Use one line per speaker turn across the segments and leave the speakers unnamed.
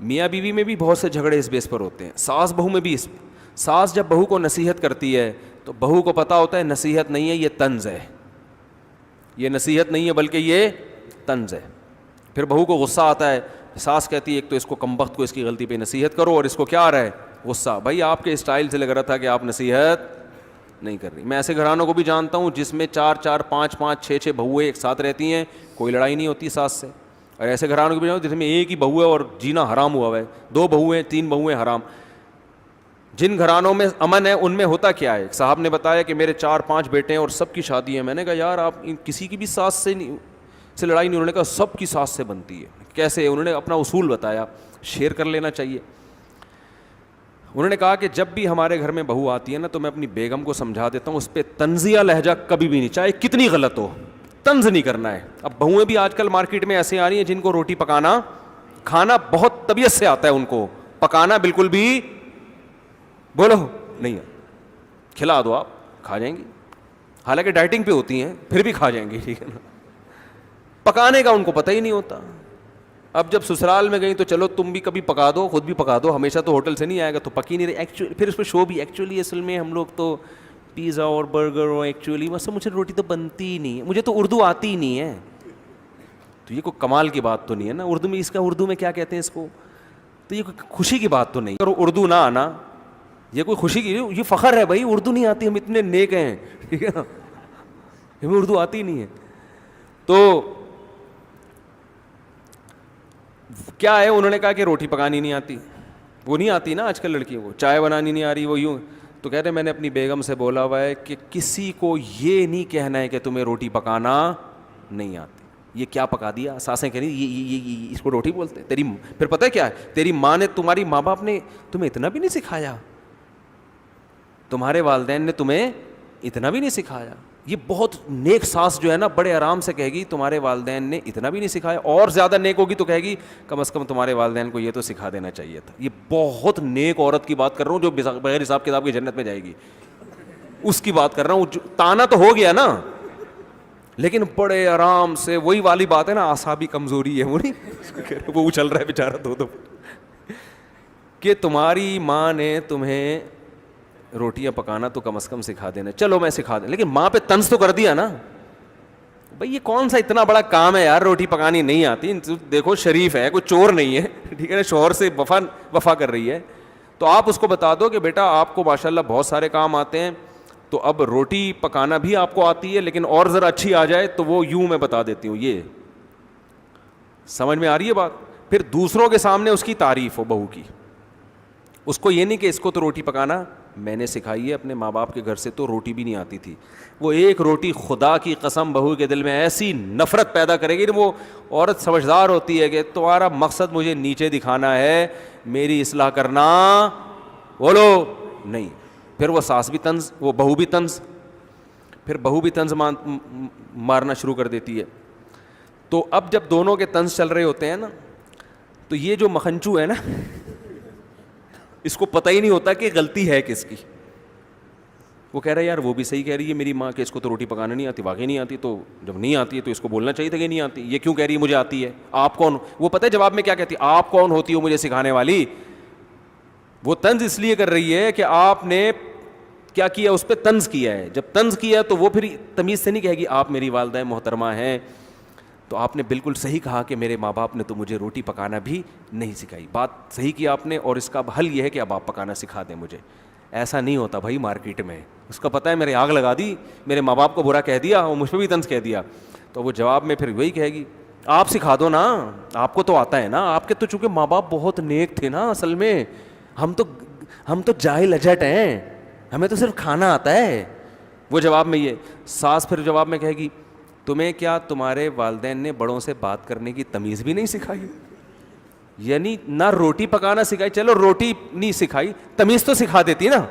میاں بیوی میں بھی بہت سے جھگڑے اس بیس پر ہوتے ہیں, ساس بہو میں بھی. ساس جب بہو کو نصیحت کرتی ہے تو بہو کو پتہ ہوتا ہے نصیحت نہیں ہے, یہ طنز ہے, یہ نصیحت نہیں ہے بلکہ یہ طنز ہے. پھر بہو کو غصہ آتا ہے, ساس کہتی ہے ایک تو اس کو کمبخت کو اس کی غلطی پہ نصیحت کرو, اور اس کو کیا آ رہا ہے, غصہ. بھائی آپ کے اسٹائل سے لگ رہا تھا کہ آپ نصیحت نہیں کر رہی. میں ایسے گھرانوں کو بھی جانتا ہوں جس میں 4 5 6 بہویں ایک ساتھ رہتی ہیں, کوئی لڑائی نہیں ہوتی ساس سے. اور ایسے گھرانوں کو بھی جانتا ہوں جس میں ایک ہی بہو ہے اور جینا حرام ہوا ہے, 2 بہویں 3 بہویں حرام. جن گھرانوں میں امن ہے ان میں ہوتا کیا ہے؟ صاحب نے بتایا کہ میرے 4 5 بیٹے ہیں اور سب کی شادی ہے. میں نے کہا یار آپ کسی کی بھی ساس سے لڑائی نہیں. انہوں نے کہا سب کی ساس سے بنتی ہے. کیسے؟ انہوں نے اپنا اصول بتایا, شیئر کر لینا چاہیے. انہوں نے کہا کہ جب بھی ہمارے گھر میں بہو آتی ہے نا تو میں اپنی بیگم کو سمجھا دیتا ہوں اس پہ طنزیہ لہجہ کبھی بھی نہیں, چاہے کتنی غلط ہو, طنز نہیں کرنا ہے. اب بہویں بھی آج کل مارکیٹ میں ایسے آ رہی ہیں جن کو روٹی پکانا کھانا بہت طبیعت سے آتا ہے, ان کو پکانا بالکل بھی بولو نہیں ہے. کھلا دو آپ کھا جائیں گی, حالانکہ ڈائٹنگ پہ ہوتی ہیں پھر بھی کھا جائیں گی, ٹھیک ہے نا. پکانے کا ان کو پتہ ہی نہیں ہوتا. اب جب سسرال میں گئی تو چلو تم بھی کبھی پکا دو, خود بھی پکا دو, ہمیشہ تو ہوٹل سے نہیں آئے گا تو پکی نہیں رہی. ایکچولی پھر اس پہ شو بھی, ایکچولی اصل میں ہم لوگ تو پیزا اور برگر اور ایکچولی بس مجھے روٹی تو بنتی ہی نہیں ہے, مجھے تو اردو آتی ہی نہیں ہے. تو یہ کوئی کمال کی بات تو نہیں ہے نا. اردو میں اس کا اردو میں کیا کہتے ہیں اس کو, تو یہ کوئی خوشی کی بات تو نہیں. اور اردو نہ آنا یہ کوئی خوشی کی, یہ فخر ہے بھائی اردو نہیں آتی, ہم اتنے نیک ہیں, ٹھیک ہے نا, ہمیں اردو آتی نہیں ہے. تو کیا ہے, انہوں نے کہا کہ روٹی پکانی نہیں آتی. وہ نہیں آتی نا آج کل لڑکیوں کو, چائے بنانی نہیں آ رہی, وہ یوں. تو کہتے ہیں میں نے اپنی بیگم سے بولا ہوا ہے کہ کسی کو یہ نہیں کہنا ہے کہ تمہیں روٹی پکانا نہیں آتی. یہ کیا پکا دیا, ساسیں کہہ رہی یہ اس کو روٹی بولتے تیری. پھر پتہ ہے کیا ہے, تیری ماں نے, تمہاری ماں باپ نے تمہیں اتنا بھی نہیں سکھایا, تمہارے والدین نے تمہیں اتنا بھی نہیں سکھایا. یہ بہت نیک ساس جو ہے نا بڑے آرام سے کہے گی تمہارے والدین نے اتنا بھی نہیں سکھایا, اور زیادہ نیک ہوگی تو کہے گی کم از کم تمہارے والدین کو یہ تو سکھا دینا چاہیے تھا. یہ بہت نیک عورت کی بات کر رہا ہوں جو بغیر حساب کتاب کی جنت میں جائے گی, اس کی بات کر رہا ہوں. تانا تو ہو گیا نا, لیکن بڑے آرام سے, وہی والی بات ہے نا, اعصابی کمزوری ہے, وہ نہیں وہ اچل رہا ہے بیچارہ دو کہ تمہاری ماں نے تمہیں روٹیاں پکانا تو کم از کم سکھا دینا. چلو میں سکھا دیں, لیکن ماں پہ طنز تو کر دیا نا بھائی, یہ کون سا اتنا بڑا کام ہے یار, روٹی پکانی نہیں آتی. دیکھو شریف ہے, کوئی چور نہیں ہے, ٹھیک ہے نا, شوہر سے وفا کر رہی ہے. تو آپ اس کو بتا دو کہ بیٹا آپ کو ماشاءاللہ بہت سارے کام آتے ہیں, تو اب روٹی پکانا بھی آپ کو آتی ہے, لیکن اور ذرا اچھی آ جائے تو وہ یوں میں بتا دیتی ہوں. یہ سمجھ میں آ رہی ہے بات. پھر دوسروں کے سامنے اس کی تعریف ہو بہو کی, اس کو یہ نہیں کہ اس کو تو روٹی پکانا میں نے سکھائی ہے, اپنے ماں باپ کے گھر سے تو روٹی بھی نہیں آتی تھی. وہ ایک روٹی خدا کی قسم بہو کے دل میں ایسی نفرت پیدا کرے گی. وہ عورت سمجھدار ہوتی ہے کہ تمہارا مقصد مجھے نیچے دکھانا ہے, میری اصلاح کرنا بولو نہیں. پھر وہ ساس بھی طنز, وہ بہو بھی طنز, پھر بہو بھی طنز مارنا شروع کر دیتی ہے. تو اب جب دونوں کے طنز چل رہے ہوتے ہیں نا, تو یہ جو مکھنچو ہے نا اس کو پتہ ہی نہیں ہوتا کہ غلطی ہے کس کی. وہ کہہ رہا ہے یار وہ بھی صحیح کہہ رہی ہے میری ماں کہ اس کو تو روٹی پکانا نہیں آتی, واقعی نہیں آتی. تو جب نہیں آتی ہے تو اس کو بولنا چاہیے تھا کہ نہیں آتی. یہ کیوں کہہ رہی ہے مجھے آتی ہے, آپ کون؟ وہ پتہ ہے جواب میں کیا کہتی ہے, آپ کون ہوتی ہو مجھے سکھانے والی. وہ طنز اس لیے کر رہی ہے کہ آپ نے کیا کیا, اس پہ طنز کیا ہے. جب طنز کیا تو وہ پھر تمیز سے نہیں کہے گی آپ میری والدہ محترمہ ہیں. تو آپ نے بالکل صحیح کہا کہ میرے ماں باپ نے تو مجھے روٹی پکانا بھی نہیں سکھائی. بات صحیح کی آپ نے, اور اس کا حل یہ ہے کہ اب آپ پکانا سکھا دیں مجھے. ایسا نہیں ہوتا بھائی مارکیٹ میں. اس کا پتہ ہے میرے آگ لگا دی, میرے ماں باپ کو برا کہہ دیا اور مجھ پہ بھی طنز کہہ دیا. تو وہ جواب میں پھر وہی کہے گی آپ سکھا دو نا, آپ کو تو آتا ہے نا. آپ کے تو چونکہ ماں باپ بہت نیک تھے نا, اصل میں ہم تو جاہل اجٹ ہیں, ہمیں تو صرف کھانا آتا ہے. وہ جواب میں یہ ساس پھر جواب میں کہے گی تمہیں کیا تمہارے والدین نے بڑوں سے بات کرنے کی تمیز بھی نہیں سکھائی؟ یعنی نہ روٹی پکانا سکھائی, چلو روٹی نہیں سکھائی, تمیز تو سکھا دیتی نا.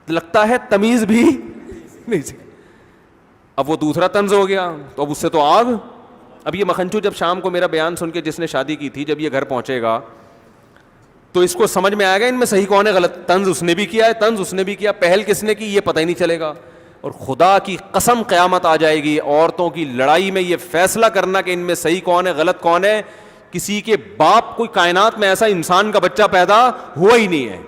لگتا ہے تمیز بھی نہیں سکھائی. اب وہ دوسرا طنز ہو گیا, تو اب اس سے تو آگ. اب یہ مکھنچو جب شام کو میرا بیان سن کے, جس نے شادی کی تھی, جب یہ گھر پہنچے گا تو اس کو سمجھ میں آئے گا ان میں صحیح کون ہے غلط. طنز اس نے بھی کیا ہے, طنز اس نے بھی کیا, پہل کس نے کی یہ پتہ ہی نہیں چلے گا. اور خدا کی قسم قیامت آ جائے گی, عورتوں کی لڑائی میں یہ فیصلہ کرنا کہ ان میں صحیح کون ہے غلط کون ہے, کسی کے باپ, کوئی کائنات میں ایسا انسان کا بچہ پیدا ہوا ہی نہیں ہے.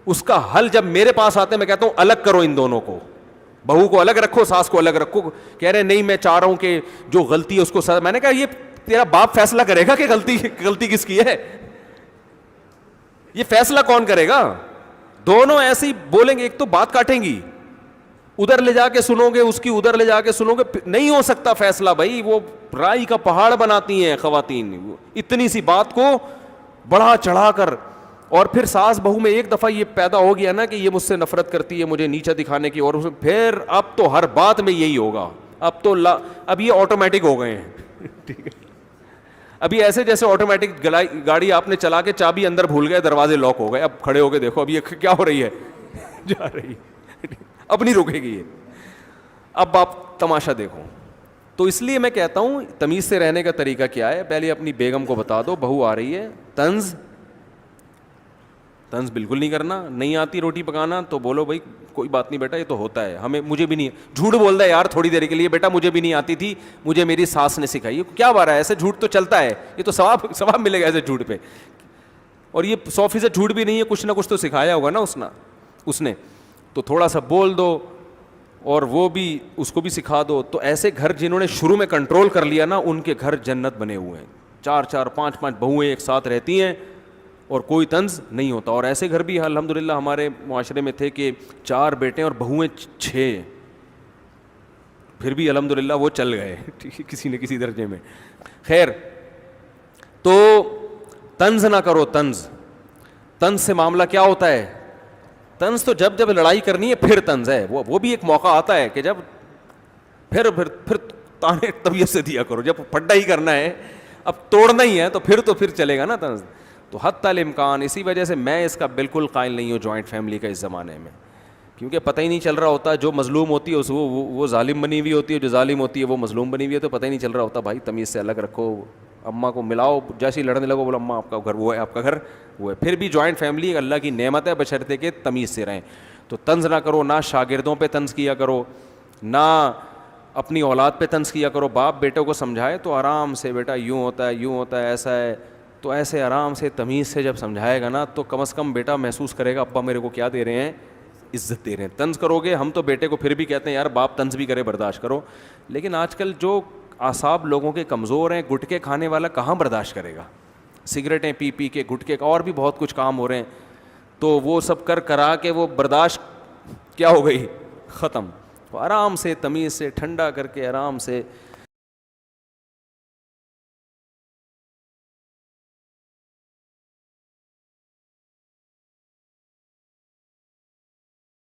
اس کا حل جب میرے پاس آتے ہیں, میں کہتا ہوں الگ کرو ان دونوں کو, بہو کو الگ رکھو, ساس کو الگ رکھو. کہہ رہے نہیں میں چاہ رہا ہوں کہ جو غلطی ہے اس کو میں نے کہا یہ تیرا باپ فیصلہ کرے گا کہ غلطی کس کی ہے؟ یہ فیصلہ کون کرے گا؟ دونوں ایسے ہی بولیں گے, ایک تو بات کاٹیں گی, ادھر لے جا کے سنو گے اس کی, ادھر لے جا کے سنو گے, نہیں ہو سکتا فیصلہ بھائی. وہ رائی کا پہاڑ بناتی ہیں خواتین, اتنی سی بات کو بڑھا چڑھا کر. اور پھر ساس بہو میں ایک دفعہ یہ پیدا ہو گیا نا کہ یہ مجھ سے نفرت کرتی ہے, مجھے نیچا دکھانے کی, اور پھر اب تو ہر بات میں یہی ہوگا. اب یہ آٹومیٹک ہو گئے ہیں. ٹھیک ہے, ابھی ایسے جیسے آٹومیٹک گاڑی آپ نے چلا کے چابی اندر بھول گئے, دروازے لاک ہو گئے, اب کھڑے ہو کے دیکھو اب یہ کیا ہو رہی ہے, جا رہی ہے, اب نہیں رکے گی یہ. اب آپ تماشا دیکھو. تو اس لیے میں کہتا ہوں تمیز سے رہنے کا طریقہ کیا ہے, پہلے اپنی بیگم کو بتا دو بہو آ رہی ہے, طنز بالکل نہیں کرنا. نہیں آتی روٹی پکانا تو بولو بھائی کوئی بات نہیں بیٹا, یہ تو ہوتا ہے, مجھے بھی نہیں. جھوٹ بولتا ہے یار تھوڑی دیر کے لیے, بیٹا مجھے بھی نہیں آتی تھی, مجھے میری ساس نے سکھائی. کیا بارہ ہے, ایسے جھوٹ تو چلتا ہے, یہ تو ثواب ملے گا ایسے جھوٹ پہ. اور یہ 100% جھوٹ بھی نہیں ہے, کچھ نہ کچھ تو سکھایا ہوگا نا اس نے, تو تھوڑا سا بول دو اور وہ بھی اس کو بھی سکھا دو. تو ایسے گھر جنہوں نے شروع میں کنٹرول کر لیا نا, ان کے گھر جنت بنے ہوئے ہیں. 4 5 بہویں ایک ساتھ رہتی ہیں اور کوئی طنز نہیں ہوتا. اور ایسے گھر بھی الحمدللہ ہمارے معاشرے میں تھے کہ 4 بیٹے اور بہویں 6, پھر بھی الحمدللہ وہ چل گئے کسی نہ کسی درجے میں. خیر, تو طنز نہ کرو. طنز سے معاملہ کیا ہوتا ہے؟ طنز تو جب لڑائی کرنی ہے پھر طنز ہے. وہ بھی ایک موقع آتا ہے کہ جب پھر تانے طبیعت سے دیا کرو. جب پھڈا ہی کرنا ہے, اب توڑنا ہی ہے, تو پھر چلے گا نا طنز. تو حتی الامکان, اسی وجہ سے میں اس کا بالکل قائل نہیں ہوں جوائنٹ فیملی کا اس زمانے میں, کیونکہ پتہ ہی نہیں چل رہا ہوتا. جو مظلوم ہوتی ہے وہ ظالم بنی ہوئی ہوتی ہے, جو ظالم ہوتی ہے وہ مظلوم بنی ہوئی ہے, تو پتہ ہی نہیں چل رہا ہوتا. بھائی تمیز سے الگ رکھو, اماں کو ملاؤ, جیسے ہی لڑنے لگو بولو اماں آپ کا گھر وہ ہے, آپ کا گھر وہ ہے. پھر بھی جوائنٹ فیملی اللہ کی نعمت ہے, بشرطے کہ تمیز سے رہیں. تو طنز نہ کرو, نہ شاگردوں پہ طنز کیا کرو, نہ اپنی اولاد پہ طنز کیا کرو. باپ بیٹوں کو سمجھائے تو آرام سے, بیٹا یوں ہوتا ہے ایسا ہے, تو ایسے آرام سے تمیز سے جب سمجھائے گا نا, تو کم از کم بیٹا محسوس کرے گا ابا میرے کو کیا دے رہے ہیں, عزت دے رہے ہیں. طنز کرو گے, ہم تو بیٹے کو پھر بھی کہتے ہیں یار باپ طنز بھی کرے برداشت کرو, لیکن آج کل جو اعصاب لوگوں کے کمزور ہیں, گٹکے کھانے والا کہاں برداشت کرے گا, سگریٹیں پی کے, گٹکے کا اور بھی بہت کچھ کام ہو رہے ہیں, تو وہ سب کرا کے وہ برداشت کیا ہو گئی, ختم. تو آرام سے تمیز سے ٹھنڈا کر کے آرام سے